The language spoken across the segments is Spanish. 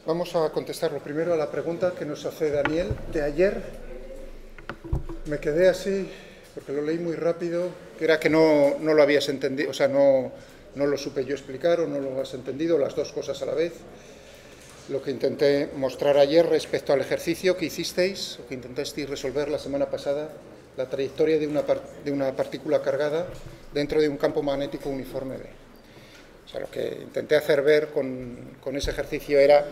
Vamos a contestar lo primero a la pregunta que nos hace Daniel de ayer. Me quedé así, porque lo leí muy rápido, que era que no lo habías entendido, o sea, no lo supe yo explicar o no lo has entendido, las dos cosas a la vez. Lo que intenté mostrar ayer respecto al ejercicio que hicisteis, o que intentasteis resolver la semana pasada, la trayectoria de una partícula cargada dentro de un campo magnético uniforme B. O sea, lo que intenté hacer ver con ese ejercicio era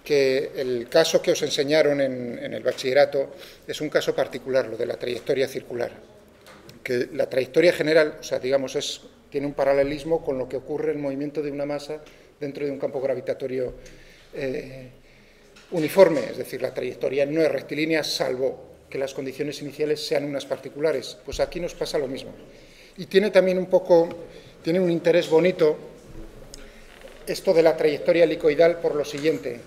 que el caso que os enseñaron en el bachillerato es un caso particular, lo de la trayectoria circular. Que la trayectoria general, o sea, digamos, tiene un paralelismo con lo que ocurre en el movimiento de una masa dentro de un campo gravitatorio uniforme, es decir, la trayectoria no es rectilínea, salvo que las condiciones iniciales sean unas particulares. Pues aquí nos pasa lo mismo. Y tiene también tiene un interés bonito esto de la trayectoria helicoidal por lo siguiente.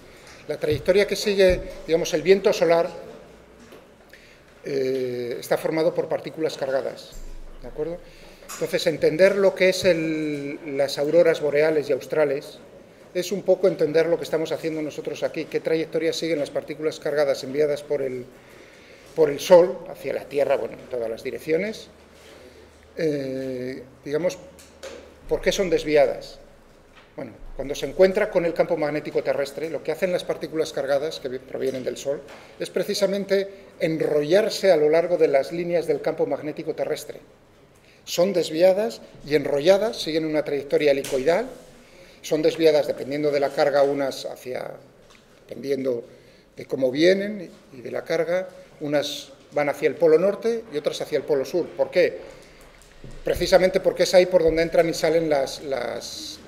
La trayectoria que sigue, digamos, el viento solar está formado por partículas cargadas, ¿de acuerdo? Entonces, entender lo que es las auroras boreales y australes es un poco entender lo que estamos haciendo nosotros aquí, qué trayectoria siguen las partículas cargadas enviadas por el Sol hacia la Tierra, bueno, en todas las direcciones, digamos, ¿por qué son desviadas? Bueno, cuando se encuentra con el campo magnético terrestre, lo que hacen las partículas cargadas que provienen del Sol es precisamente enrollarse a lo largo de las líneas del campo magnético terrestre. Son desviadas y enrolladas, siguen una trayectoria helicoidal, son desviadas dependiendo de la carga, dependiendo de cómo vienen y de la carga, unas van hacia el polo norte y otras hacia el polo sur. ¿Por qué? Precisamente porque es ahí por donde entran y salen las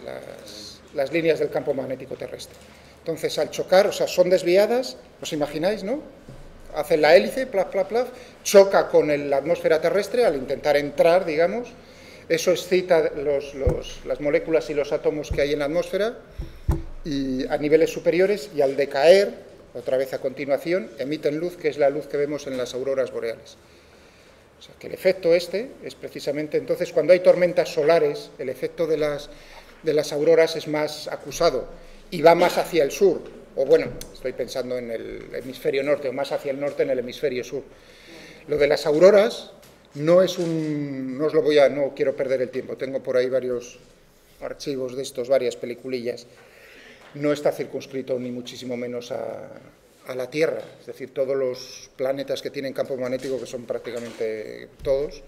líneas del campo magnético terrestre. Entonces, al chocar, o sea, son desviadas, os imagináis, ¿no? Hacen la hélice, plaf, plaf, plaf, choca con la atmósfera terrestre al intentar entrar, digamos, eso excita las moléculas y los átomos que hay en la atmósfera y a niveles superiores, y al decaer, otra vez a continuación, emiten luz, que es la luz que vemos en las auroras boreales. O sea, que el efecto es precisamente, entonces, cuando hay tormentas solares, el efecto de las auroras es más acusado y va más hacia el sur, o bueno, estoy pensando en el hemisferio norte, o más hacia el norte en el hemisferio sur. Lo de las auroras no es no quiero perder el tiempo, tengo por ahí varios archivos de estos, varias peliculillas, no está circunscrito ni muchísimo menos a la Tierra, es decir, todos los planetas que tienen campo magnético, que son prácticamente todos,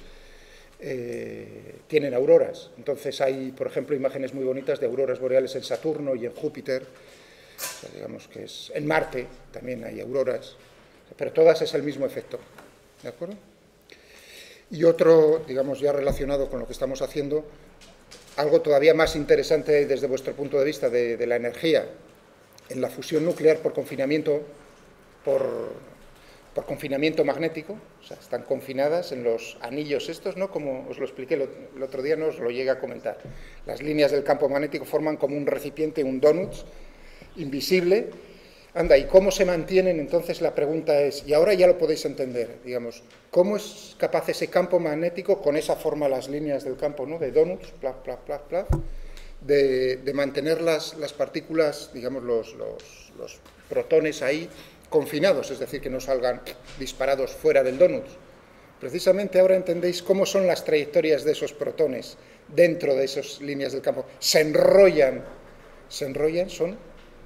tienen auroras. Entonces hay, por ejemplo, imágenes muy bonitas de auroras boreales en Saturno y en Júpiter, o sea, digamos que en Marte también hay auroras, pero todas es el mismo efecto, ¿de acuerdo? Y otro, digamos, ya relacionado con lo que estamos haciendo, algo todavía más interesante desde vuestro punto de vista de la energía, en la fusión nuclear por confinamiento, por confinamiento magnético, o sea, están confinadas en los anillos estos, ¿no? Como os lo expliqué el otro día, no os lo llegué a comentar. Las líneas del campo magnético forman como un recipiente, un donut invisible. Anda, ¿y cómo se mantienen? Entonces la pregunta es, y ahora ya lo podéis entender, digamos, ¿cómo es capaz ese campo magnético, con esa forma las líneas del campo, ¿no? De donuts, plaf, plaf, plaf, plaf, de mantener las partículas, digamos, los protones ahí confinados, es decir, que no salgan disparados fuera del donut? Precisamente ahora entendéis cómo son las trayectorias de esos protones dentro de esas líneas del campo. Se enrollan, son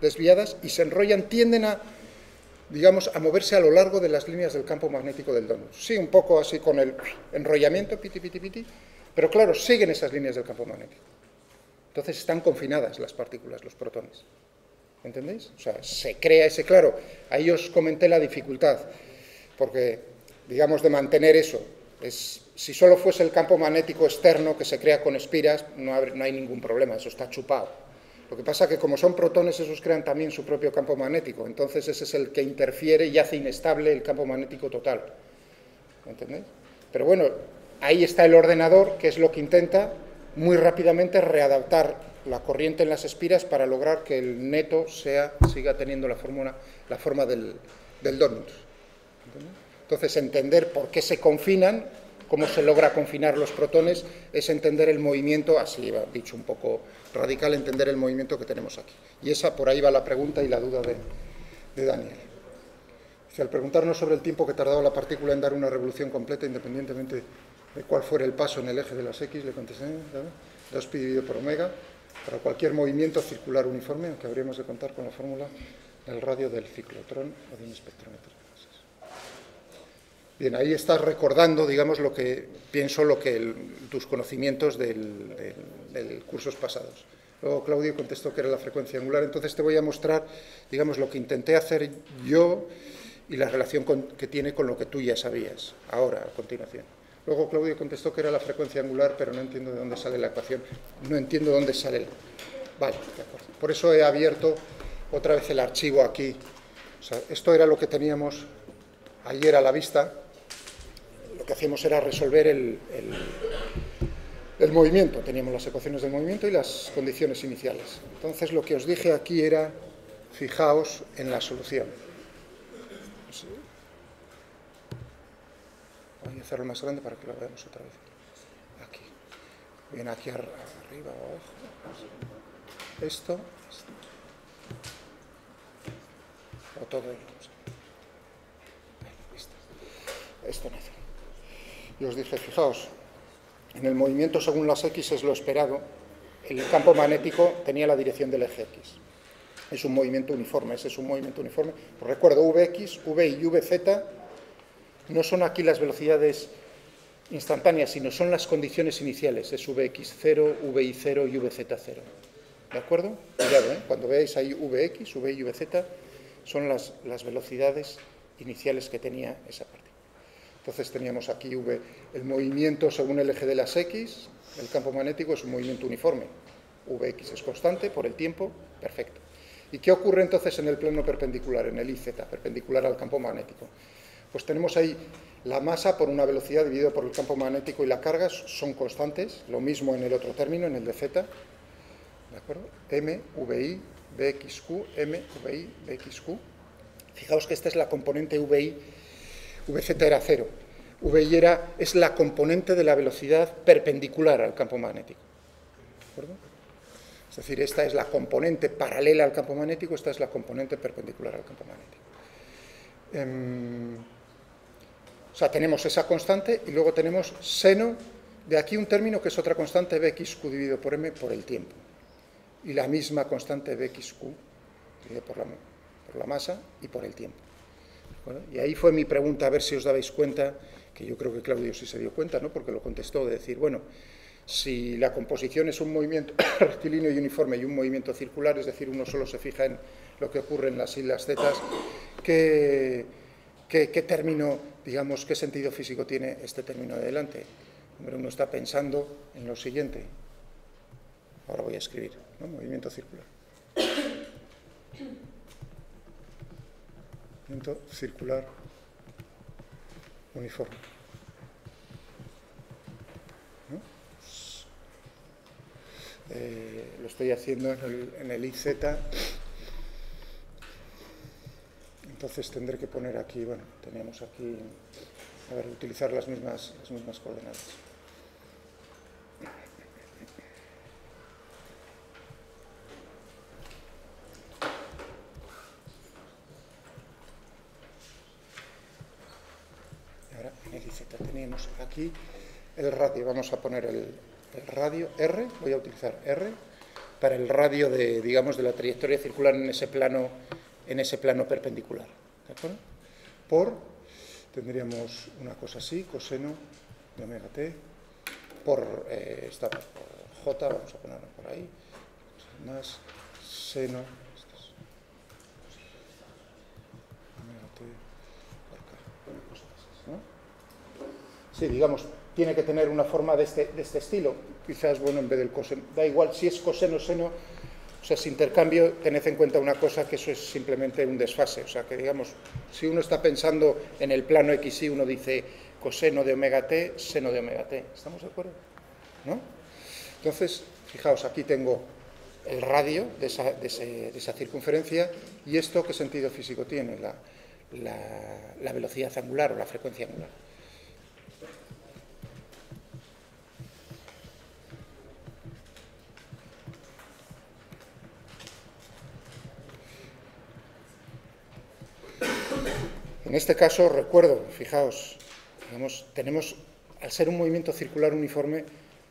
desviadas y se enrollan, tienden digamos, a moverse a lo largo de las líneas del campo magnético del donut. Sí, un poco así con el enrollamiento, piti, piti, piti, pero claro, siguen esas líneas del campo magnético. Entonces están confinadas las partículas, los protones. ¿Entendéis? O sea, se crea claro, ahí os comenté la dificultad, porque, digamos, de mantener eso, si solo fuese el campo magnético externo que se crea con espiras, no hay ningún problema, eso está chupado. Lo que pasa es que como son protones, esos crean también su propio campo magnético, entonces ese es el que interfiere y hace inestable el campo magnético total. ¿Entendéis? Pero bueno, ahí está el ordenador, que es lo que intenta muy rápidamente readaptar la corriente en las espiras para lograr que el neto siga teniendo la forma del donut. ¿Entendéis? Entonces, entender por qué se confinan, cómo se logra confinar los protones, es entender el movimiento, así dicho un poco radical entender el movimiento que tenemos aquí. Y esa, por ahí va la pregunta y la duda de Daniel. Al preguntarnos sobre el tiempo que tardaba la partícula en dar una revolución completa, independientemente de cuál fuera el paso en el eje de las X, le contesté, 2pi dividido por omega, para cualquier movimiento circular uniforme, aunque habríamos de contar con la fórmula del radio del ciclotrón o de un espectrómetro de masas. Bien, ahí estás recordando, digamos, lo que pienso, tus conocimientos del cursos pasados. Luego Claudio contestó que era la frecuencia angular, entonces te voy a mostrar, digamos, lo que intenté hacer yo y la relación que tiene con lo que tú ya sabías, ahora, a continuación. Luego Claudio contestó que era la frecuencia angular, pero no entiendo de dónde sale la ecuación, no entiendo dónde sale. Vale, de acuerdo. Por eso he abierto otra vez el archivo aquí. O sea, esto era lo que teníamos ayer a la vista. Lo que hacíamos era resolver el movimiento. Teníamos las ecuaciones del movimiento y las condiciones iniciales. Entonces, lo que os dije aquí era, fijaos en la solución. ¿Sí? Voy a hacerlo más grande para que lo veamos otra vez. Aquí. Bien, aquí arriba o abajo. Esto. O todo ello. Listo. Esto no hace. Y os dije, fijaos, en el movimiento según las X es lo esperado. El campo magnético tenía la dirección del eje X. Es un movimiento uniforme, ese es un movimiento uniforme. Os recuerdo, Vx, V y Vz no son aquí las velocidades instantáneas, sino son las condiciones iniciales. Es Vx0, Vi0 y Vz0. ¿De acuerdo? Cuidado, cuando veáis ahí Vx, V y Vz, son las velocidades iniciales que tenía esa parte. Entonces teníamos aquí el movimiento según el eje de las X, el campo magnético es un movimiento uniforme. Vx es constante por el tiempo, perfecto. ¿Y qué ocurre entonces en el plano perpendicular, en el Iz, perpendicular al campo magnético? Pues tenemos ahí la masa por una velocidad dividido por el campo magnético y la carga son constantes, lo mismo en el otro término, en el de z, ¿de acuerdo? M, VI, Bxq, M, VI, Bxq. Fijaos que esta es la componente VI, Vz era 0. VI es la componente de la velocidad perpendicular al campo magnético, ¿de acuerdo? Es decir, esta es la componente paralela al campo magnético, esta es la componente perpendicular al campo magnético. O sea, tenemos esa constante y luego tenemos seno de aquí un término que es otra constante, Bxq dividido por m por el tiempo. Y la misma constante Bxq dividido por la masa y por el tiempo. Bueno, y ahí fue mi pregunta, a ver si os dabais cuenta, que yo creo que Claudio sí se dio cuenta, ¿no? Porque lo contestó, de decir, bueno, si la composición es un movimiento rectilíneo y uniforme y un movimiento circular, es decir, uno solo se fija en lo que ocurre en las y las zetas, ¿qué término, digamos, qué sentido físico tiene este término de delante? Hombre, uno está pensando en lo siguiente. Ahora voy a escribir, ¿no? Movimiento circular. Movimiento circular uniforme. Lo estoy haciendo en el IZ, entonces tendré que poner aquí, bueno, teníamos aquí, a ver, utilizar las mismas coordenadas. Y ahora en el IZ tenemos aquí el radio, vamos a poner el radio R, voy a utilizar R para el radio de, digamos, de la trayectoria circular en ese plano perpendicular, ¿de acuerdo? Tendríamos una cosa así, coseno de omega t, por J, vamos a ponerlo por ahí, más seno, omega t por K, una cosa así, ¿no? Sí, digamos, tiene que tener una forma de este estilo. Quizás, bueno, en vez del coseno, da igual si es coseno, seno, o sea, ese intercambio, tened en cuenta una cosa, que eso es simplemente un desfase. O sea, que digamos, si uno está pensando en el plano XY, uno dice coseno de omega t, seno de omega t. ¿Estamos de acuerdo? ¿No? Entonces, fijaos, aquí tengo el radio de esa circunferencia, y esto, ¿qué sentido físico tiene? La velocidad angular o la frecuencia angular. En este caso, recuerdo, fijaos, digamos, tenemos, al ser un movimiento circular uniforme,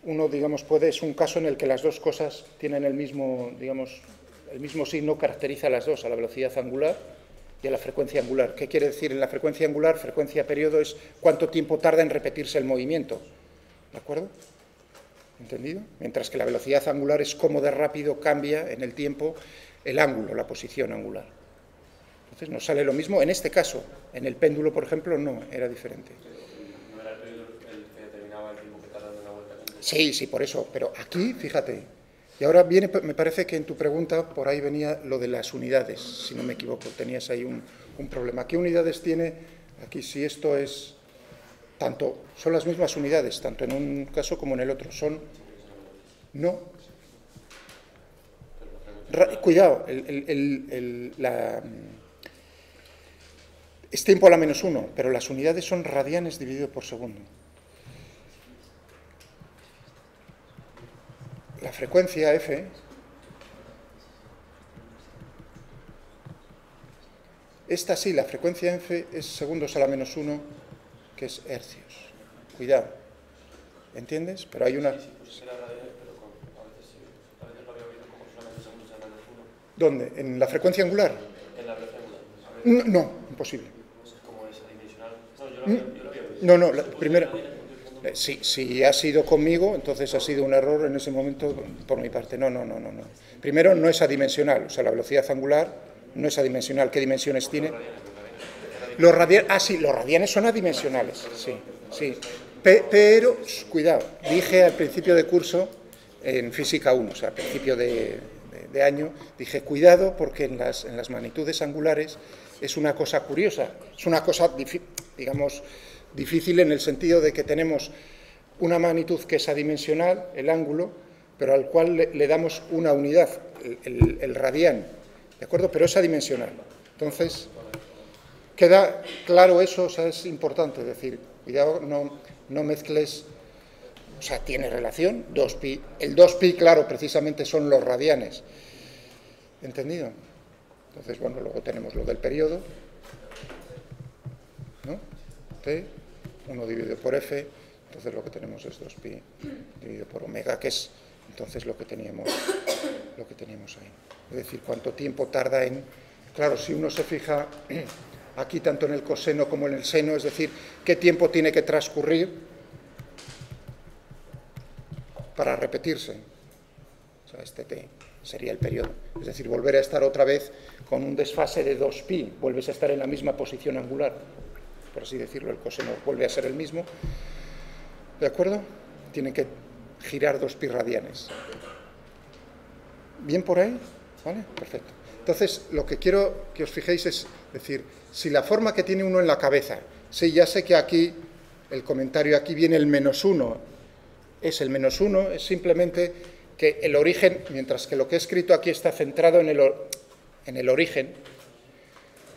uno, digamos, es un caso en el que las dos cosas tienen el mismo, digamos, el mismo signo caracteriza a las dos, a la velocidad angular y a la frecuencia angular. ¿Qué quiere decir en la frecuencia angular? Frecuencia periodo es cuánto tiempo tarda en repetirse el movimiento, ¿de acuerdo? ¿Entendido? Mientras que la velocidad angular es cómo de rápido cambia en el tiempo el ángulo, la posición angular. Entonces nos sale lo mismo. En este caso, en el péndulo, por ejemplo, no, era diferente. ¿No era el periodo el que determinaba el tiempo que tarda en una vuelta? Sí, sí, por eso. Pero aquí, fíjate, y ahora viene, me parece que en tu pregunta por ahí venía lo de las unidades, si no me equivoco, tenías ahí un problema. ¿Qué unidades tiene aquí? Si esto es tanto, son las mismas unidades, tanto en un caso como en el otro. Son, no. Cuidado, es tiempo a la -1, pero las unidades son radianes dividido por segundo. La frecuencia F esta sí, la frecuencia F es segundos a la -1, que es hercios. Cuidado, ¿entiendes? Pero hay una... ¿Dónde? ¿En la frecuencia angular? En la frecuencia angular. No, imposible. ¿Cómo es adimensional? No, yo lo había visto. No, no, primero... Si ha sido conmigo, entonces ha sido un error en ese momento por mi parte. No. Primero, no es adimensional, o sea, la velocidad angular no es adimensional. ¿Qué dimensiones tiene? Los radianes, sí, los radianes son adimensionales, sí. Pero, cuidado, dije al principio de curso, en Física 1, o sea, al principio de año, dije, cuidado, porque en las magnitudes angulares es una cosa curiosa, es una cosa, digamos, difícil en el sentido de que tenemos una magnitud que es adimensional, el ángulo, pero al cual le damos una unidad, el radián, ¿de acuerdo? Pero es adimensional. Entonces, queda claro eso, o sea, es importante decir, cuidado, no mezcles, o sea, tiene relación, 2pi, el 2pi, claro, precisamente son los radianes, ¿entendido? Entonces, bueno, luego tenemos lo del periodo, ¿no? T, 1 dividido por F, entonces lo que tenemos es 2pi dividido por omega, que es entonces lo que teníamos ahí. Es decir, cuánto tiempo tarda en... Claro, si uno se fija aquí tanto en el coseno como en el seno, es decir, qué tiempo tiene que transcurrir para repetirse. O sea, este T sería el periodo. Es decir, volver a estar otra vez con un desfase de 2pi, vuelves a estar en la misma posición angular, por así decirlo, el coseno vuelve a ser el mismo, ¿de acuerdo? Tienen que girar 2pi radianes. ¿Bien por ahí? ¿Vale? Perfecto. Entonces, lo que quiero que os fijéis es decir, si la forma que tiene uno en la cabeza, sí, ya sé que aquí, el comentario aquí viene el -1, es el -1, es simplemente que el origen, mientras que lo que he escrito aquí está centrado en el origen,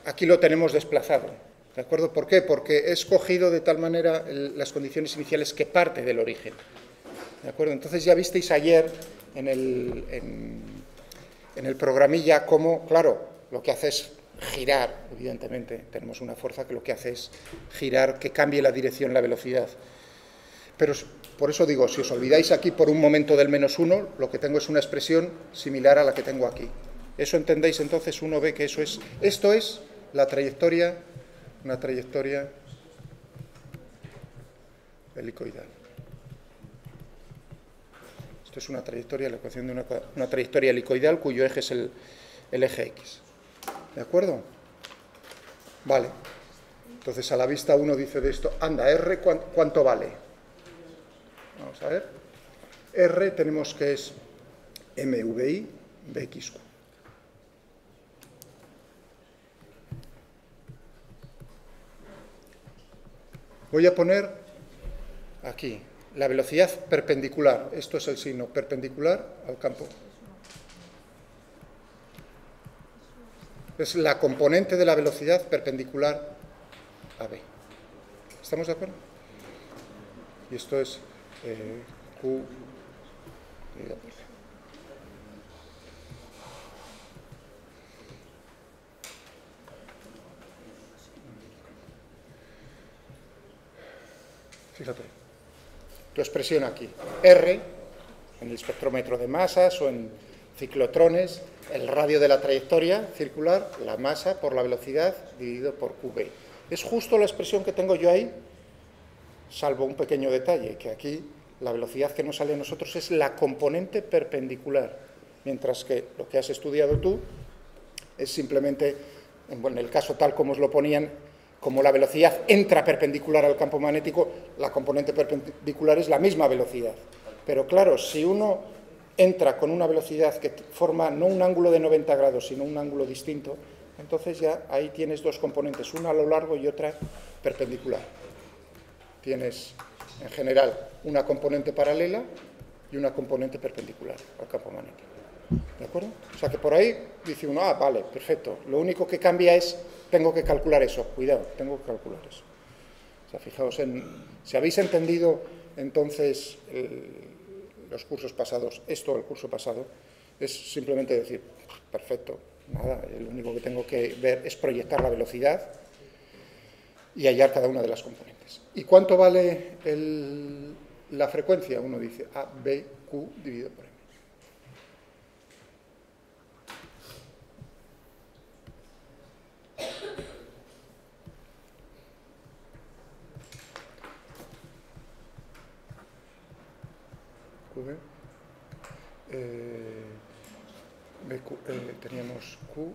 aquí lo tenemos desplazado. ¿De acuerdo? ¿Por qué? Porque he escogido de tal manera las condiciones iniciales que parte del origen. ¿De acuerdo? Entonces ya visteis ayer en el programilla cómo, claro, lo que hace es girar, evidentemente, tenemos una fuerza que lo que hace es girar, que cambie la dirección, la velocidad. Pero por eso digo, si os olvidáis aquí por un momento del -1, lo que tengo es una expresión similar a la que tengo aquí. Eso entendéis, entonces uno ve que esto es la trayectoria, una trayectoria helicoidal. Esto es una trayectoria, la ecuación de una trayectoria helicoidal cuyo eje es el eje X. ¿De acuerdo? Vale. Entonces a la vista uno dice de esto, anda, R, ¿cuánto vale? Vamos a ver. R tenemos que es MVI BXQ. Voy a poner aquí la velocidad perpendicular. Esto es el signo perpendicular al campo. Es la componente de la velocidad perpendicular a B. ¿Estamos de acuerdo? Y esto es Q dividido por B. fíjate, tu expresión aquí, R, en el espectrómetro de masas o en ciclotrones, el radio de la trayectoria circular, la masa por la velocidad dividido por QV. Es justo la expresión que tengo yo ahí, salvo un pequeño detalle, que aquí la velocidad que nos sale a nosotros es la componente perpendicular, mientras que lo que has estudiado tú es simplemente, en el caso tal como os lo ponían, como la velocidad entra perpendicular al campo magnético, la componente perpendicular es la misma velocidad. Pero claro, si uno entra con una velocidad que forma no un ángulo de 90 grados, sino un ángulo distinto, entonces ya ahí tienes dos componentes, una a lo largo y otra perpendicular. Tienes, en general, una componente paralela y una componente perpendicular al campo magnético. ¿De acuerdo? O sea que por ahí dice uno, ah, vale, perfecto. Lo único que cambia es, tengo que calcular eso. Cuidado, tengo que calcular eso. O sea, fijaos si habéis entendido entonces los cursos pasados, el curso pasado, es simplemente decir, perfecto, nada, lo único que tengo que ver es proyectar la velocidad y hallar cada una de las componentes. ¿Y cuánto vale la frecuencia? Uno dice A, B, Q dividido por M. QV. Teníamos Q.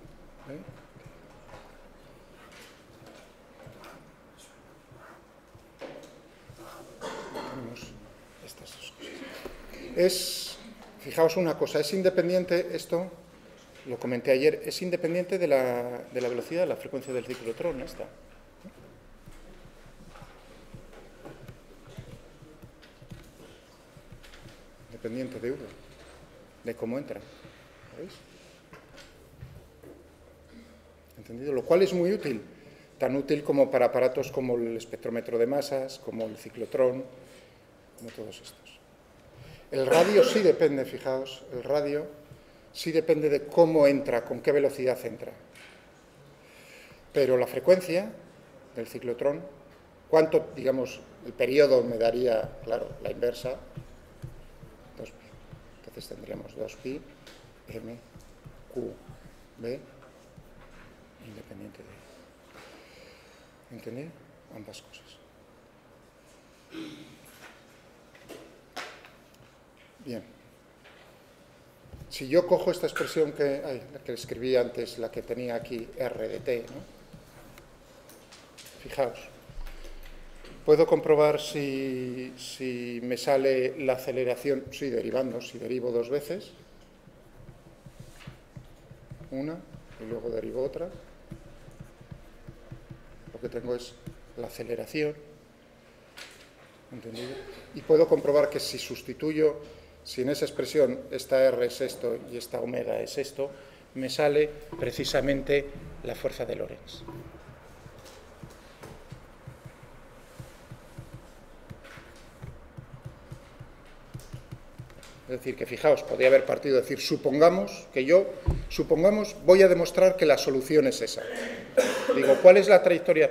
Tenemos estas dos cosas. Fijaos una cosa, es independiente, esto lo comenté ayer, es independiente de la velocidad, de la frecuencia del ciclotrón, esta. Dependiente de V, de cómo entra. ¿Veis? ¿Entendido? Lo cual es muy útil, tan útil como para aparatos como el espectrómetro de masas, como el ciclotrón, como todos estos. El radio sí depende, fijaos, el radio sí depende de cómo entra, con qué velocidad entra. Pero la frecuencia del ciclotrón, cuánto, digamos, el periodo me daría, claro, la inversa, 2pi. Entonces tendríamos 2pi, m, q, b, independiente de... ¿Entendido? Ambas cosas. Bien. Si yo cojo esta expresión la que escribí antes, la que tenía aquí, r de t, ¿no? Fijaos. ¿Puedo comprobar si me sale la aceleración? Sí, derivando. Si derivo dos veces, una y luego derivo otra, lo que tengo es la aceleración, ¿entendido? Y puedo comprobar que si sustituyo, si en esa expresión esta R es esto y esta omega es esto, me sale precisamente la fuerza de Lorentz. Es decir, que fijaos, podría haber partido de decir, supongamos, voy a demostrar que la solución es esa. Digo, ¿cuál es la trayectoria?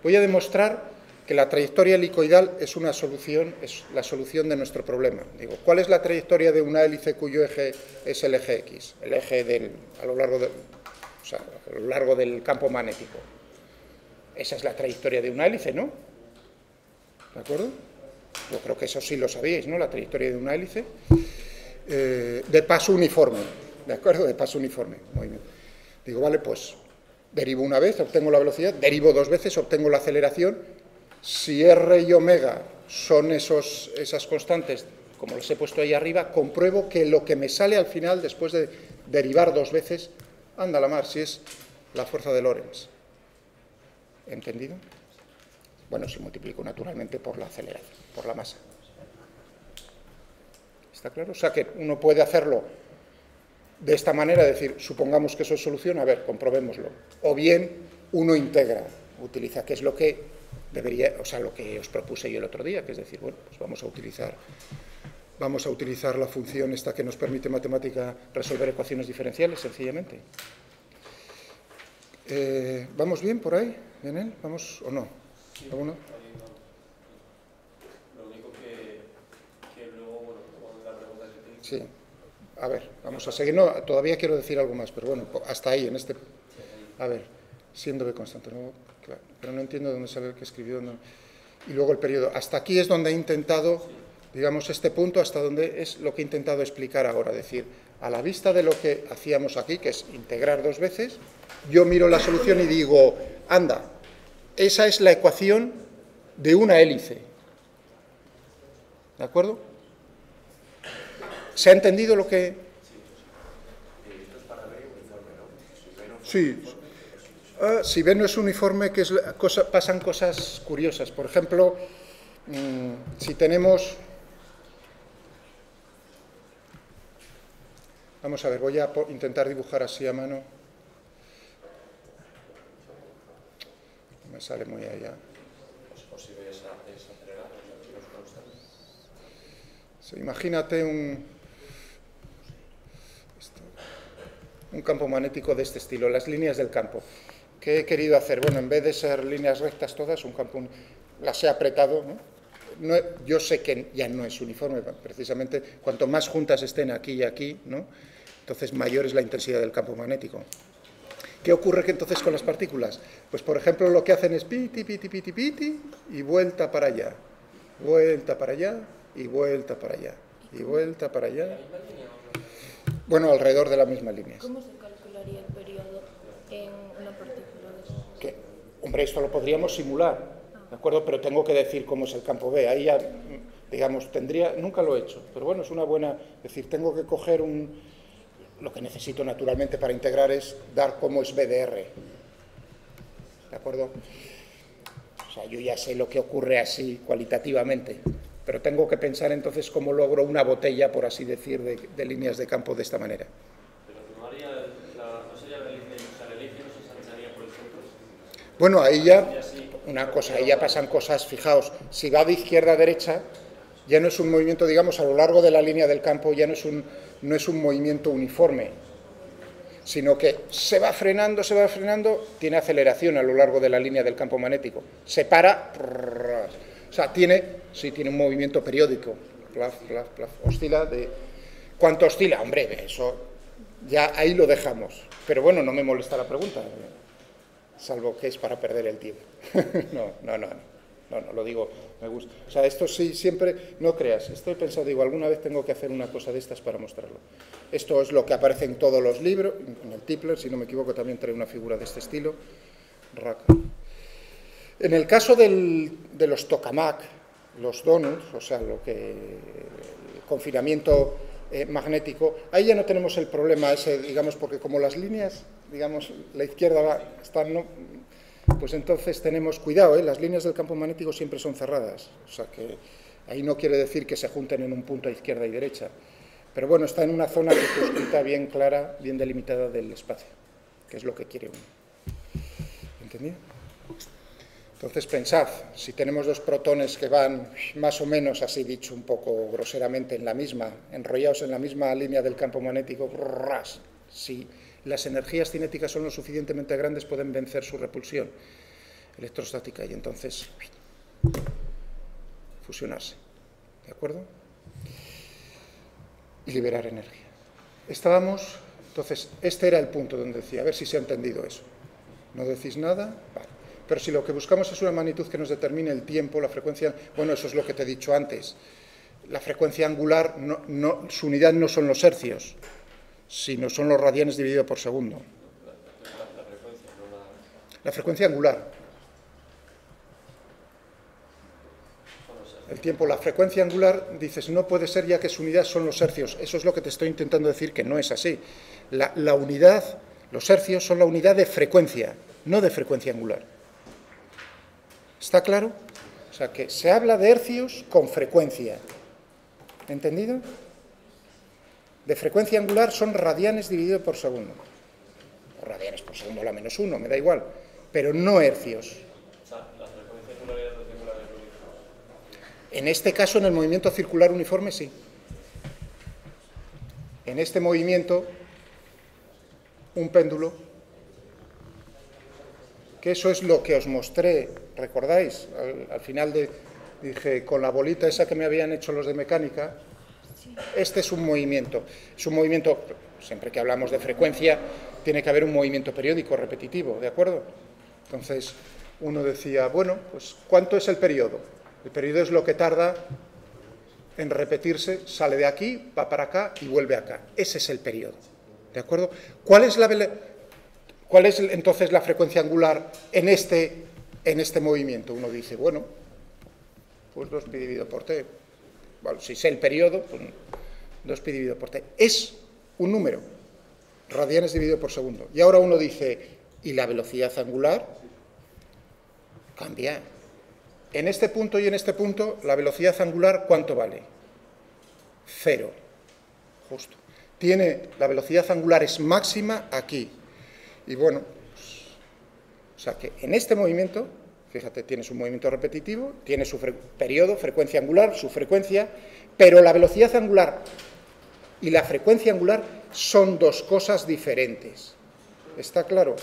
Voy a demostrar que la trayectoria helicoidal es una solución, es la solución de nuestro problema. Digo, ¿cuál es la trayectoria de una hélice cuyo eje es el eje X? El eje a lo largo del campo magnético. Esa es la trayectoria de una hélice, ¿no? ¿De acuerdo? Yo creo que eso sí lo sabíais, ¿no? La trayectoria de una hélice. De paso uniforme, ¿de acuerdo? De paso uniforme. Muy bien. Digo, vale, pues derivo una vez, obtengo la velocidad, derivo dos veces, obtengo la aceleración. Si R y omega son esas constantes, como les he puesto ahí arriba, compruebo que lo que me sale al final, después de derivar dos veces, anda la mar, si es la fuerza de Lorentz. ¿Entendido? Bueno, si multiplico naturalmente por la aceleración, por la masa. ¿Está claro? O sea que uno puede hacerlo de esta manera, decir, supongamos que eso es solución, a ver, comprobémoslo. O bien uno integra, utiliza, que es lo que lo que os propuse yo el otro día, que es decir, bueno, pues vamos a utilizar la función esta que nos permite matemática resolver ecuaciones diferenciales, sencillamente. ¿Vamos bien por ahí, Lionel? ¿Vamos o no? ¿Alguno? Sí. A ver, vamos a seguir. No, todavía quiero decir algo más, pero bueno, hasta ahí, en este... A ver, siendo B constante, ¿no? Claro, pero no entiendo dónde sale el que escribió. No. Y luego el periodo. Hasta aquí es donde he intentado, digamos, este punto, hasta donde es lo que he intentado explicar ahora. Es decir, a la vista de lo que hacíamos aquí, que es integrar dos veces, yo miro la solución y digo, anda, esa es la ecuación de una hélice. ¿De acuerdo? ¿Se ha entendido lo que...? Sí. Si B no es uniforme, pasan cosas curiosas. Por ejemplo, si tenemos... Vamos a ver, voy a intentar dibujar así a mano. No me sale muy allá. O si B es acelerado, no es constante. Sí, imagínate un campo magnético de este estilo, las líneas del campo. ¿Qué he querido hacer? Bueno, en vez de ser líneas rectas todas, un campo, las he apretado, ¿no? Yo sé que ya no es uniforme, precisamente, cuanto más juntas estén aquí y aquí, ¿no? Entonces mayor es la intensidad del campo magnético. ¿Qué ocurre entonces con las partículas? Pues, por ejemplo, lo que hacen es piti, piti, piti, piti, y vuelta para allá, vuelta para allá, y vuelta para allá, y vuelta para allá. Bueno, alrededor de la misma línea. ¿Cómo se calcularía el periodo en una partícula de esas? Que, hombre, esto lo podríamos simular, ¿de acuerdo? Pero tengo que decir cómo es el campo B. Ahí ya, digamos, nunca lo he hecho, pero bueno, es una buena... Es decir, tengo que coger lo que necesito naturalmente para integrar es dar cómo es B de R. ¿De acuerdo? O sea, yo ya sé lo que ocurre así cualitativamente, pero tengo que pensar entonces cómo logro una botella, por así decir, de líneas de campo de esta manera. Pero no sería la línea, o sea, el eje no se ensancharía por el centro. Bueno, ahí ya, una cosa, ahí ya pasan cosas, fijaos, si va de izquierda a derecha, ya no es un movimiento, digamos, a lo largo de la línea del campo, ya no es un movimiento uniforme, sino que se va frenando, tiene aceleración a lo largo de la línea del campo magnético, se para, o sea, tiene un movimiento periódico, plaf, plaf, plaf, oscila de... ¿Cuánto oscila? Hombre, eso ya ahí lo dejamos, pero bueno, no me molesta la pregunta, salvo que es para perder el tiempo. No, lo digo, me gusta. O sea, esto sí, siempre, no creas, estoy pensando, digo, alguna vez tengo que hacer una cosa de estas para mostrarlo. Esto es lo que aparece en todos los libros, en el Tipler, si no me equivoco, también trae una figura de este estilo. Raka. En el caso de los tokamak, los donuts, o sea, el confinamiento magnético, ahí ya no tenemos el problema ese, digamos, porque como las líneas, digamos, la izquierda están... Pues entonces tenemos cuidado, las líneas del campo magnético siempre son cerradas, o sea que ahí no quiere decir que se junten en un punto a izquierda y derecha, pero bueno, está en una zona circunscrita bien clara, bien delimitada del espacio, que es lo que quiere uno. ¿Entendido? Entonces pensad, si tenemos dos protones que van más o menos, así dicho un poco groseramente, enrollados en la misma línea del campo magnético, si las energías cinéticas son lo suficientemente grandes, pueden vencer su repulsión electrostática y entonces fusionarse, ¿de acuerdo? Y liberar energía. Entonces, este era el punto donde decía, a ver si se ha entendido eso. ¿No decís nada? Vale. Pero si lo que buscamos es una magnitud que nos determine el tiempo, la frecuencia, bueno, eso es lo que te he dicho antes. La frecuencia angular, su unidad no son los hercios, sino son los radianes dividido por segundo. La frecuencia angular. El tiempo, la frecuencia angular, dices, no puede ser ya que su unidad son los hercios. Eso es lo que te estoy intentando decir, que no es así. La unidad, los hercios son la unidad de frecuencia, no de frecuencia angular. ¿Está claro? O sea, que se habla de hercios con frecuencia. ¿Entendido? De frecuencia angular son radianes dividido por segundo. O radianes por segundo, la menos 1, me da igual. Pero no hercios. O sea, la frecuencia angular y la frecuencia angular es lo mismo. En este caso, en el movimiento circular uniforme, sí. En este movimiento, un péndulo, que eso es lo que os mostré, ¿recordáis? Al final dije, con la bolita esa que me habían hecho los de mecánica, Este es un movimiento. Es un movimiento, siempre que hablamos de frecuencia, tiene que haber un movimiento periódico repetitivo, ¿de acuerdo? Entonces, uno decía, bueno, pues ¿cuánto es el periodo? El periodo es lo que tarda en repetirse, sale de aquí, va para acá y vuelve acá. Ese es el periodo, ¿de acuerdo? ¿Cuál es entonces la frecuencia angular en este movimiento? Uno dice, bueno, pues 2pi dividido por t. Bueno, si sé el periodo, pues 2pi dividido por t. Es un número, radianes dividido por segundo. Y ahora uno dice, ¿y la velocidad angular? Cambia. En este punto y en este punto, la velocidad angular, ¿cuánto vale? 0. Justo. La velocidad angular es máxima aquí. Y bueno, pues, o sea que en este movimiento, fíjate, tienes un movimiento repetitivo, tiene su periodo, frecuencia angular, su frecuencia, pero la velocidad angular y la frecuencia angular son dos cosas diferentes. ¿Está claro?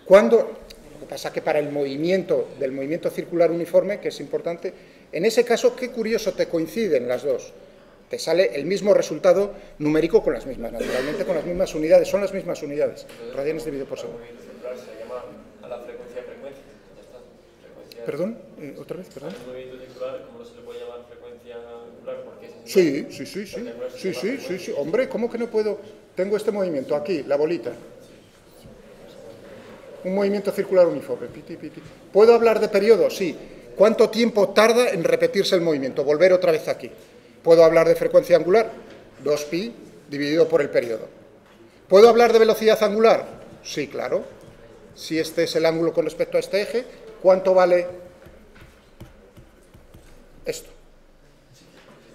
Lo que pasa es que para el movimiento del movimiento circular uniforme, que es importante, en ese caso, qué curioso, te coinciden las dos. Te sale el mismo resultado numérico con las mismas, naturalmente con las mismas unidades, son las mismas unidades, radianes dividido por segundo. El movimiento circular se llama a la frecuencia, ya está. ¿Perdón? ¿Otra vez? Perdón. El movimiento circular, ¿cómo no se le puede llamar frecuencia angular? Porque Sí. Hombre, ¿cómo que no puedo? Tengo este movimiento aquí, la bolita. Un movimiento circular uniforme. Piti, piti. ¿Puedo hablar de periodo? Sí. ¿Cuánto tiempo tarda en repetirse el movimiento? Volver otra vez aquí. ¿Puedo hablar de frecuencia angular? 2pi dividido por el periodo. ¿Puedo hablar de velocidad angular? Sí, claro. Si este es el ángulo con respecto a este eje, ¿cuánto vale esto?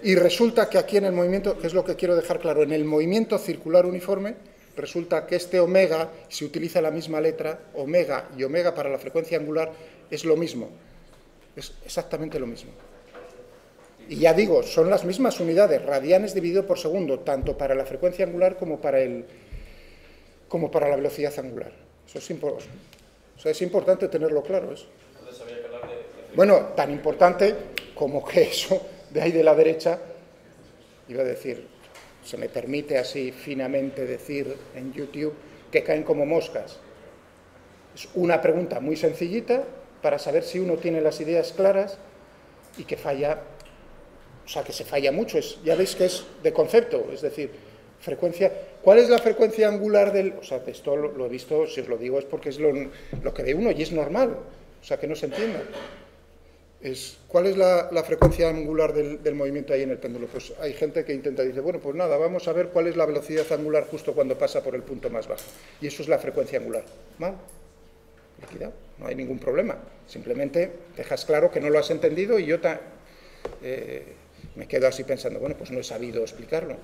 Y resulta que aquí en el movimiento, que es lo que quiero dejar claro, en el movimiento circular uniforme, resulta que este omega, si utiliza la misma letra, omega y omega para la frecuencia angular, es lo mismo. Es exactamente lo mismo. Y ya digo, son las mismas unidades, radianes dividido por segundo, tanto para la frecuencia angular como para la velocidad angular. Eso es importante tenerlo claro. Eso. Entonces había que hablar de... Bueno, tan importante como que eso de ahí de la derecha, iba a decir, se me permite así finamente decir en YouTube, que caen como moscas. Es una pregunta muy sencillita para saber si uno tiene las ideas claras y que falla, o sea, que se falla mucho. Ya veis que es de concepto, es decir, frecuencia. ¿Cuál es la frecuencia angular del...? O sea, esto lo he visto, si os lo digo es porque es lo que ve uno y es normal, o sea, que no se entienda. ¿Cuál es la frecuencia angular del movimiento ahí en el péndulo? Pues hay gente que intenta, dice, bueno, pues nada, vamos a ver cuál es la velocidad angular justo cuando pasa por el punto más bajo. Y eso es la frecuencia angular. ¿Mal? Liquidado, no hay ningún problema. Simplemente dejas claro que no lo has entendido y yo me quedo así pensando, bueno, pues no he sabido explicarlo.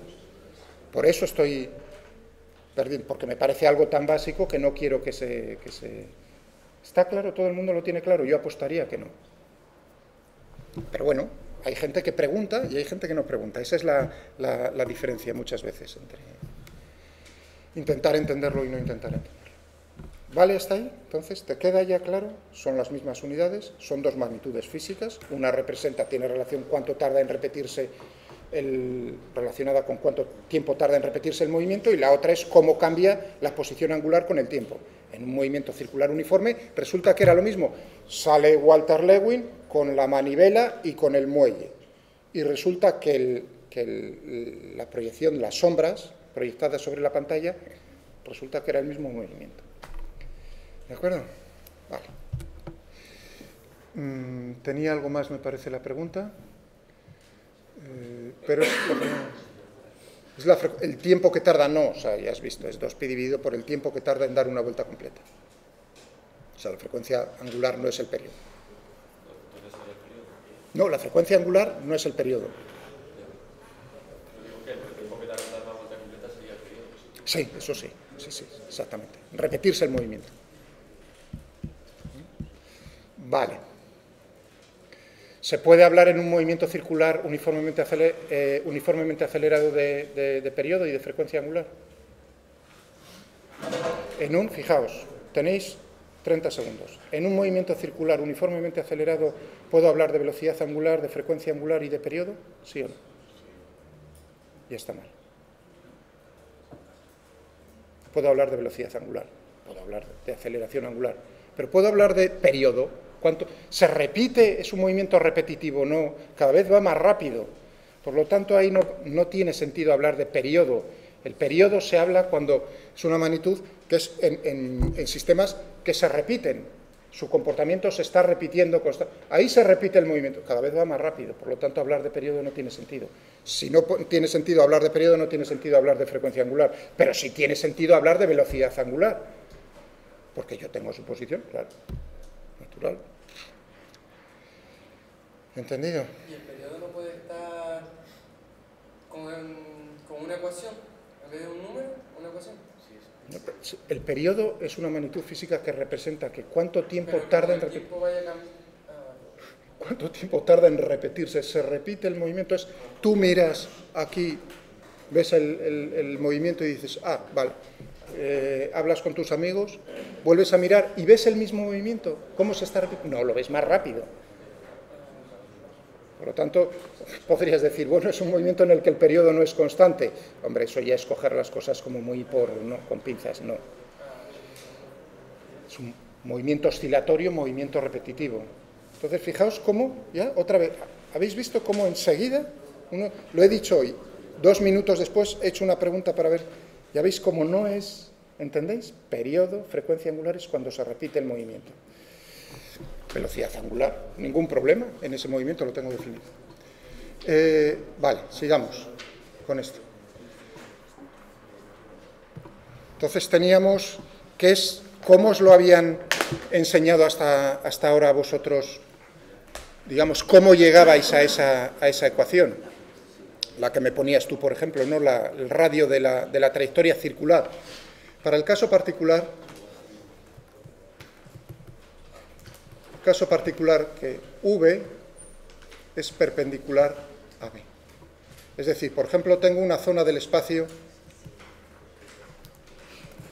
Por eso estoy perdiendo, porque me parece algo tan básico que no quiero que se... ¿Está claro? ¿Todo el mundo lo tiene claro? Yo apostaría que no. Pero bueno, hay gente que pregunta y hay gente que no pregunta. Esa es la diferencia muchas veces entre intentar entenderlo y no intentar entenderlo. ¿Vale hasta ahí? Entonces, ¿te queda ya claro? Son las mismas unidades, son dos magnitudes físicas. Una tiene relación cuánto tarda en repetirse relacionada con cuánto tiempo tarda en repetirse el movimiento, y la otra es cómo cambia la posición angular con el tiempo. En un movimiento circular uniforme resulta que era lo mismo. Sale Walter Lewin con la manivela y con el muelle. Y resulta que la proyección, las sombras proyectadas sobre la pantalla, resulta que era el mismo movimiento. ¿De acuerdo? Vale. Tenía algo más, me parece, la pregunta. Pero el tiempo que tarda, no, o sea, ya has visto, es 2pi dividido por el tiempo que tarda en dar una vuelta completa. O sea, la frecuencia angular no es el periodo. No, la frecuencia angular no es el periodo. Sí, eso sí, sí, exactamente. Repetirse el movimiento. Vale. ¿Se puede hablar en un movimiento circular uniformemente acelerado de periodo y de frecuencia angular? Fijaos, tenéis 30 segundos. En un movimiento circular uniformemente acelerado, ¿puedo hablar de velocidad angular, de frecuencia angular y de periodo? ¿Sí o no? y está mal. Puedo hablar de velocidad angular, puedo hablar de aceleración angular, pero puedo hablar de periodo. ¿Cuánto se repite? ¿Es un movimiento repetitivo? No, cada vez va más rápido. Por lo tanto, ahí no tiene sentido hablar de periodo. El periodo se habla cuando es una magnitud que es en sistemas que se repiten. Su comportamiento se está repitiendo constantemente. Ahí se repite el movimiento, cada vez va más rápido. Por lo tanto, hablar de periodo no tiene sentido. Si no tiene sentido hablar de periodo, no tiene sentido hablar de frecuencia angular. Pero sí tiene sentido hablar de velocidad angular. Porque yo tengo su posición, claro. Natural. ¿Entendido? ¿Y el periodo no puede estar con una ecuación? ¿En vez de un número, una ecuación? El periodo es una magnitud física que representa que cuánto tiempo tarda en repetirse. ¿Cuánto tiempo tarda en repetirse? Se repite el movimiento. Tú miras aquí, ves el movimiento y dices, ah, vale. Hablas con tus amigos, vuelves a mirar y ves el mismo movimiento. ¿Cómo se está repitiendo? No, lo ves más rápido. Por lo tanto, podrías decir, bueno, es un movimiento en el que el periodo no es constante. Hombre, eso ya es coger las cosas como muy con pinzas, no. Es un movimiento oscilatorio, movimiento repetitivo. Entonces, fijaos cómo, ya, otra vez, ¿habéis visto cómo enseguida, lo he dicho hoy, 2 minutos después he hecho una pregunta para ver, ya veis cómo no es, ¿entendéis? Periodo, frecuencia angular es cuando se repite el movimiento. Velocidad angular, ningún problema, en ese movimiento lo tengo definido. Vale, sigamos con esto. Entonces teníamos, ¿cómo os lo habían enseñado hasta ahora a vosotros? Digamos, ¿cómo llegabais a esa ecuación? La que me ponías tú, por ejemplo, ¿no? El radio de la trayectoria circular. Para el caso particular que V es perpendicular a B. Es decir, por ejemplo, tengo una zona del espacio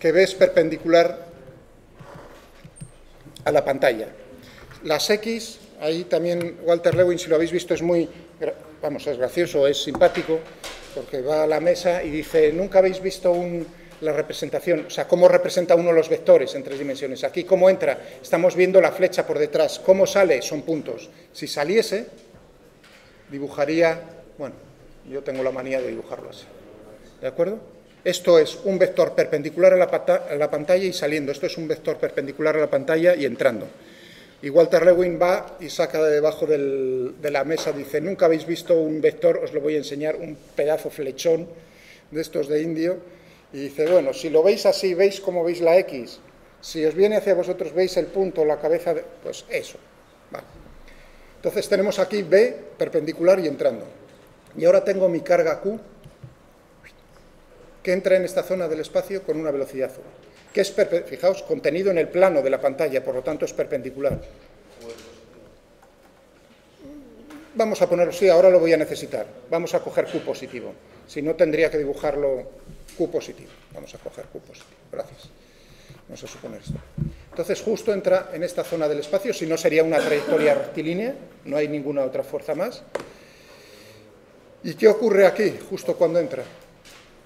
que B es perpendicular a la pantalla. Las X, ahí también Walter Lewin, si lo habéis visto, es muy, es gracioso, es simpático, porque va a la mesa y dice, nunca habéis visto la representación, o sea, cómo representa uno los vectores en 3 dimensiones. Aquí, ¿cómo entra? Estamos viendo la flecha por detrás. ¿Cómo sale? Son puntos. Si saliese, dibujaría, bueno, yo tengo la manía de dibujarlo así. ¿De acuerdo? Esto es un vector perpendicular a la pantalla y saliendo. Esto es un vector perpendicular a la pantalla y entrando. Y Walter Lewin va y saca de debajo de la mesa, dice, nunca habéis visto un vector, os lo voy a enseñar, un pedazo flechón de estos de indio. Y dice, bueno, si lo veis así, ¿veis cómo veis la X? Si os viene hacia vosotros, ¿veis el punto, la cabeza? Pues eso. Vale. Entonces tenemos aquí B perpendicular y entrando. Y ahora tengo mi carga Q, que entra en esta zona del espacio con una velocidad V, que es, fijaos, contenido en el plano de la pantalla, por lo tanto es perpendicular. Vamos a ponerlo, sí, ahora lo voy a necesitar. Vamos a coger Q positivo. Si no, tendría que dibujarlo Q positivo. Vamos a coger Q positivo. Gracias. Vamos a suponer esto. Entonces, justo entra en esta zona del espacio, si no sería una trayectoria rectilínea, no hay ninguna otra fuerza más. ¿Y qué ocurre aquí, justo cuando entra?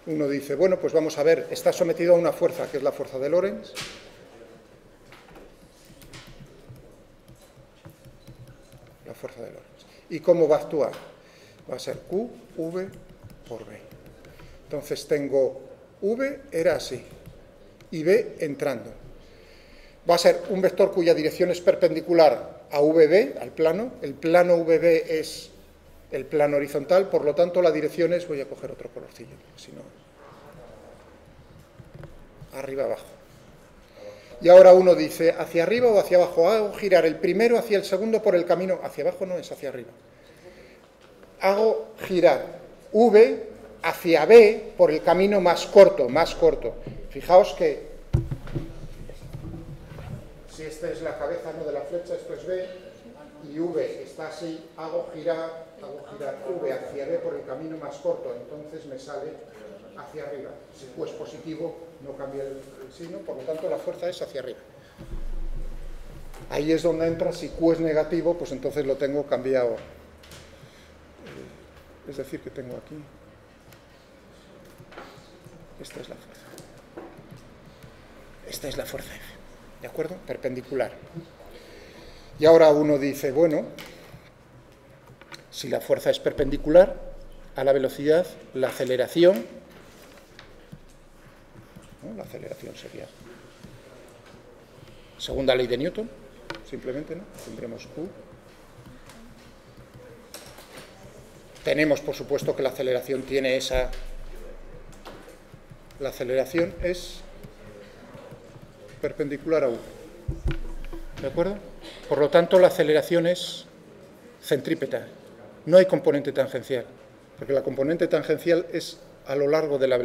Uno dice, bueno, pues vamos a ver, está sometido a una fuerza, que es la fuerza de Lorentz. La fuerza de Lorentz. ¿Y cómo va a actuar? Va a ser Q, V por B. Entonces tengo V, era así, y B entrando. Va a ser un vector cuya dirección es perpendicular a VB, al plano. El plano VB es el plano horizontal, por lo tanto la dirección es, voy a coger otro colorcillo, si no, arriba abajo. Y ahora uno dice, ¿hacia arriba o hacia abajo? Hago girar el primero hacia el segundo por el camino, hacia abajo no, es hacia arriba. Hago girar V hacia B por el camino más corto, Fijaos que, si esta es la cabeza no de la flecha, esto es B, y V está así, hago girar V hacia B por el camino más corto, entonces me sale hacia arriba. Si Q es positivo, no cambia el signo, por lo tanto la fuerza es hacia arriba. Ahí es donde entra, si Q es negativo, pues entonces lo tengo cambiado. Es decir, que tengo aquí Esta es la fuerza. Esta es la fuerza F, ¿de acuerdo? Perpendicular. Y ahora uno dice, bueno, si la fuerza es perpendicular a la velocidad, la aceleración, ¿no? La aceleración sería segunda ley de Newton, simplemente, ¿no? Tendremos Q. Tenemos, por supuesto, que la aceleración tiene esa... La aceleración es perpendicular a U. ¿De acuerdo? Por lo tanto, la aceleración es centrípeta. No hay componente tangencial, porque la componente tangencial es a lo largo de la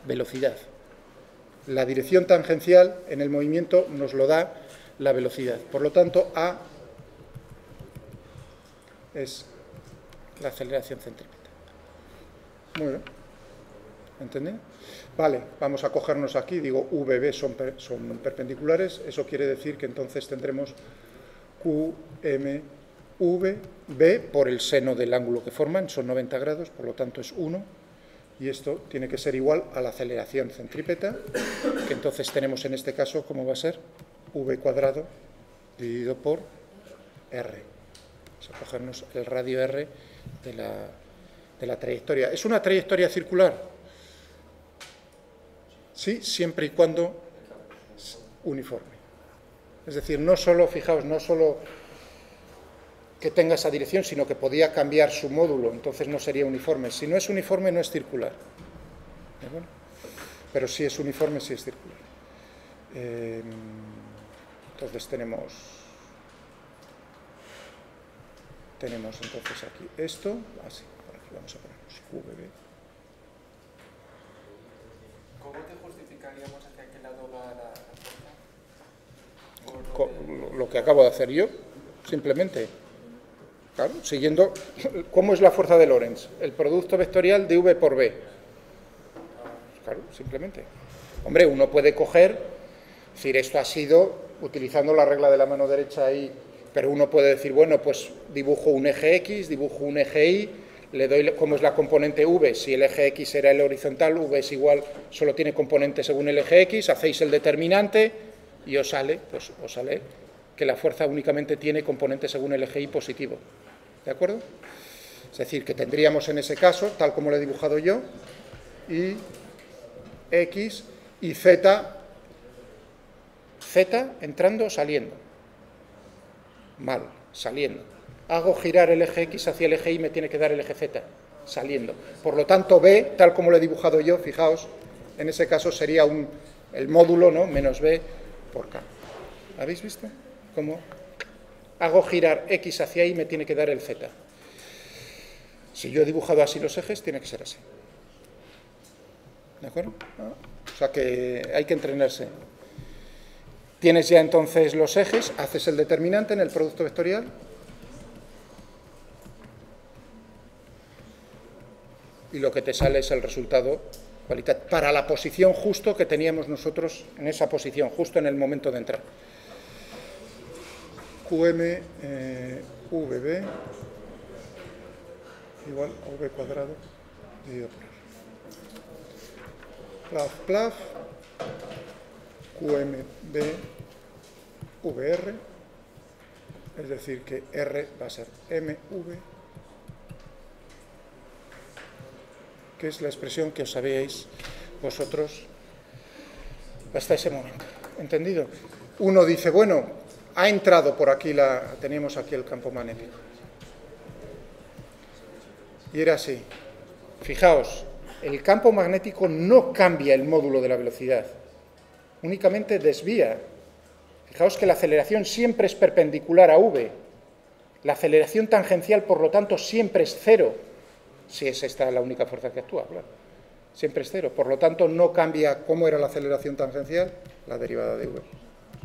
velocidad. La dirección tangencial en el movimiento nos lo da la velocidad. Por lo tanto, A es la aceleración centrípeta. Muy bien. ¿Entendido? Vale, vamos a cogernos aquí, digo, VB son perpendiculares, eso quiere decir que entonces tendremos QMV por el seno del ángulo que forman, son 90 grados, por lo tanto es 1, y esto tiene que ser igual a la aceleración centrípeta, que entonces tenemos en este caso, ¿cómo va a ser? V cuadrado dividido por R. Vamos a cogernos el radio R de la trayectoria. ¿Es una trayectoria circular? Sí, siempre y cuando uniforme. Es decir, no solo, fijaos, no solo que tenga esa dirección, sino que podía cambiar su módulo, entonces no sería uniforme. Si no es uniforme, no es circular. ¿De acuerdo? Pero si es uniforme, sí es circular. Entonces tenemos entonces aquí esto, así, por aquí vamos a ponernos QVB. ¿Cómo te justificaríamos hacia qué lado va la fuerza? Lo que acabo de hacer yo, simplemente. Claro, siguiendo, ¿cómo es la fuerza de Lorentz? El producto vectorial de V por B. Claro, simplemente. Hombre, uno puede coger, es decir, esto ha sido utilizando la regla de la mano derecha ahí, pero uno puede decir, bueno, pues dibujo un eje X, dibujo un eje Y, le doy cómo es la componente V, si el eje X era el horizontal, V es igual, solo tiene componente según el eje X, hacéis el determinante y os sale que la fuerza únicamente tiene componente según el eje Y positivo. ¿De acuerdo? Es decir, que tendríamos en ese caso, tal como lo he dibujado yo, Y, X y Z entrando o saliendo. Mal, saliendo. Hago girar el eje X hacia el eje Y, me tiene que dar el eje Z, saliendo. Por lo tanto, B, tal como lo he dibujado yo, fijaos, en ese caso sería el módulo, ¿no?, menos B por K. ¿Habéis visto? ¿Cómo? Hago girar X hacia Y, me tiene que dar el Z. Si yo he dibujado así los ejes, tiene que ser así. ¿De acuerdo? O sea que hay que entrenarse. Tienes ya entonces los ejes, haces el determinante en el producto vectorial. Y lo que te sale es el resultado para la posición justo que teníamos nosotros en esa posición, justo en el momento de entrar. QM VB igual a V cuadrado dividido por R. Plaf, QMB VR, es decir que R va a ser MV, que es la expresión que os sabíais vosotros hasta ese momento. ¿Entendido? Uno dice, bueno, ha entrado por aquí, teníamos aquí el campo magnético. Y era así. Fijaos, el campo magnético no cambia el módulo de la velocidad, únicamente desvía. Fijaos que la aceleración siempre es perpendicular a V. La aceleración tangencial, por lo tanto, siempre es cero. Si es esta la única fuerza que actúa, claro. Siempre es cero. Por lo tanto, no cambia cómo era la aceleración tangencial, la derivada de V,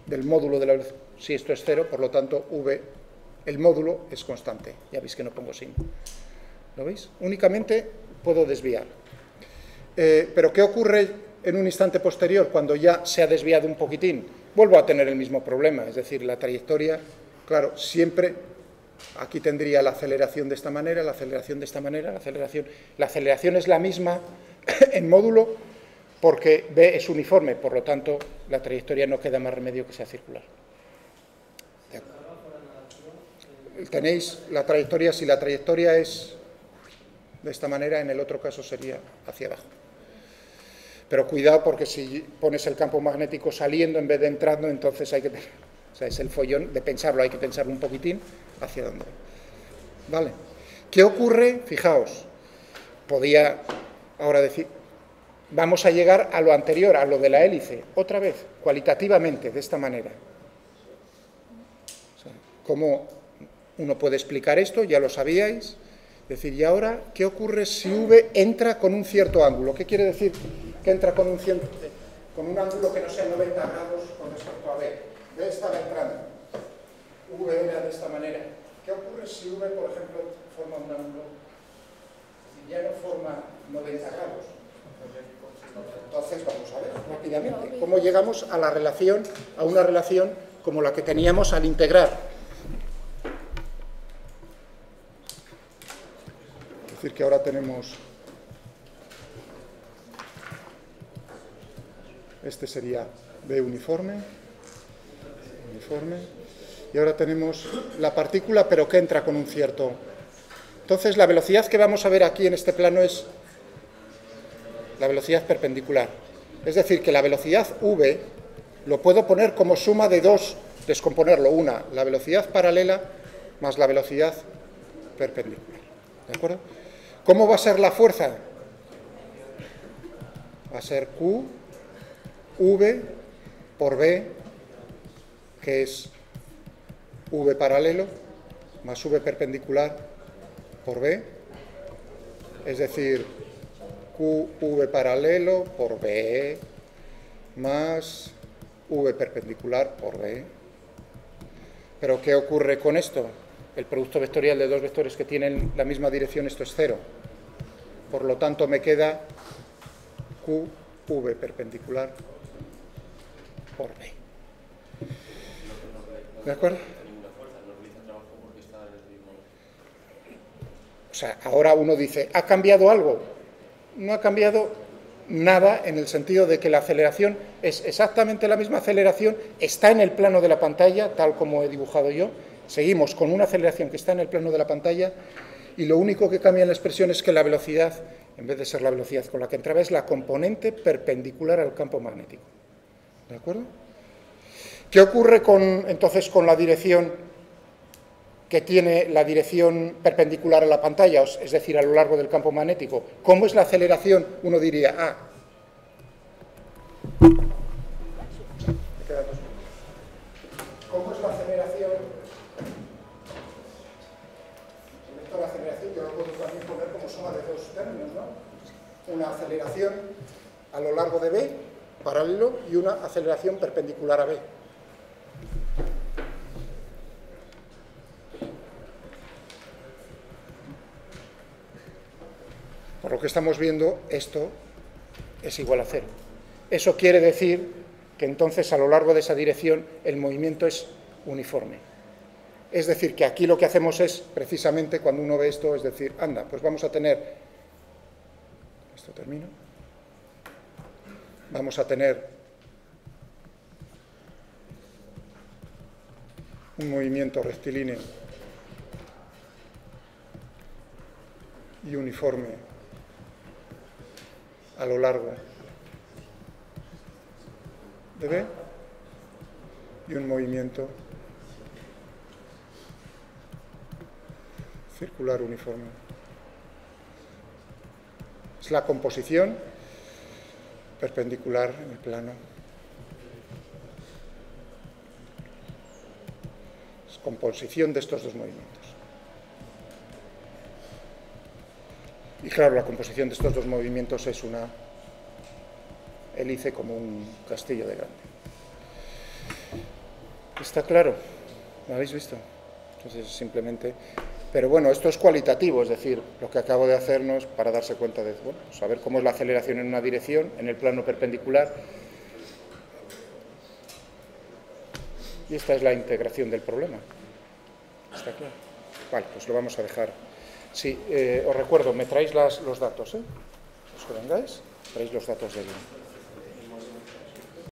del módulo de la velocidad. Si esto es cero, por lo tanto, V, el módulo es constante. Ya veis que no pongo signo. ¿Lo veis? Únicamente puedo desviar. Pero ¿qué ocurre en un instante posterior, cuando ya se ha desviado un poquitín? Vuelvo a tener el mismo problema, es decir, la trayectoria, claro, siempre, aquí tendría la aceleración de esta manera, la aceleración de esta manera, la aceleración es la misma, en módulo porque B es uniforme, por lo tanto la trayectoria no queda más remedio que sea circular. Tenéis la trayectoria, si la trayectoria es de esta manera, en el otro caso sería hacia abajo. Pero cuidado porque si pones el campo magnético saliendo en vez de entrando, entonces hay que tener, o sea, es el follón de pensarlo, hay que pensarlo un poquitín hacia dónde. ¿Vale? ¿Qué ocurre? Fijaos, podía ahora decir, vamos a llegar a lo anterior, a lo de la hélice, otra vez, cualitativamente, de esta manera. O sea, ¿cómo uno puede explicar esto? Ya lo sabíais. Es decir, ¿y ahora qué ocurre si V entra con un cierto ángulo? ¿Qué quiere decir que entra con un ángulo que no sea 90 grados con respecto a B? B estaba entrando, V era de esta manera. ¿Qué ocurre si V, por ejemplo, forma un ángulo? Es decir, ya no forma 90 grados. Entonces, vamos a ver rápidamente cómo llegamos a la relación, a una relación como la que teníamos al integrar. Es decir, que ahora tenemos, este sería B uniforme, y ahora tenemos la partícula, pero que entra con un cierto. Entonces, la velocidad que vamos a ver aquí en este plano es la velocidad perpendicular. Es decir, que la velocidad V lo puedo poner como suma de dos, descomponerlo, una, la velocidad paralela más la velocidad perpendicular. ¿De acuerdo? ¿Cómo va a ser la fuerza? Va a ser Q, V por B, que es V paralelo, más V perpendicular por B, es decir, QV paralelo por B, más V perpendicular por B. ¿Pero qué ocurre con esto? El producto vectorial de dos vectores que tienen la misma dirección, esto es cero. Por lo tanto, me queda QV perpendicular por B. ¿De acuerdo? O sea, ahora uno dice, ¿ha cambiado algo? No ha cambiado nada en el sentido de que la aceleración es exactamente la misma aceleración, está en el plano de la pantalla, tal como he dibujado yo. Seguimos con una aceleración que está en el plano de la pantalla y lo único que cambia en la expresión es que la velocidad, en vez de ser la velocidad con la que entraba, es la componente perpendicular al campo magnético. ¿De acuerdo? ¿Qué ocurre entonces con la dirección que tiene la dirección perpendicular a la pantalla, es decir, a lo largo del campo magnético? ¿Cómo es la aceleración? Uno diría, ¿cómo es la aceleración? El vector de aceleración yo lo puedo también poner como suma de dos términos, ¿no? Una aceleración a lo largo de B, paralelo, y una aceleración perpendicular a B. Por lo que estamos viendo, esto es igual a cero. Eso quiere decir que entonces a lo largo de esa dirección el movimiento es uniforme. Es decir, que aquí lo que hacemos es, precisamente cuando uno ve esto, es decir, anda, pues vamos a tener, esto termino, vamos a tener un movimiento rectilíneo y uniforme a lo largo de B y un movimiento circular uniforme. Es la composición perpendicular en el plano. Es composición de estos dos movimientos. Y claro, la composición de estos dos movimientos es una hélice como un castillo de grande. ¿Está claro? ¿Lo habéis visto? Entonces, simplemente... Pero bueno, esto es cualitativo, es decir, lo que acabo de hacernos para darse cuenta de, bueno, saber cómo es la aceleración en una dirección, en el plano perpendicular. Y esta es la integración del problema. ¿Está claro? Vale, pues lo vamos a dejar. Sí, os recuerdo, me traéis los datos, ¿eh? que vengáis, traéis los datos del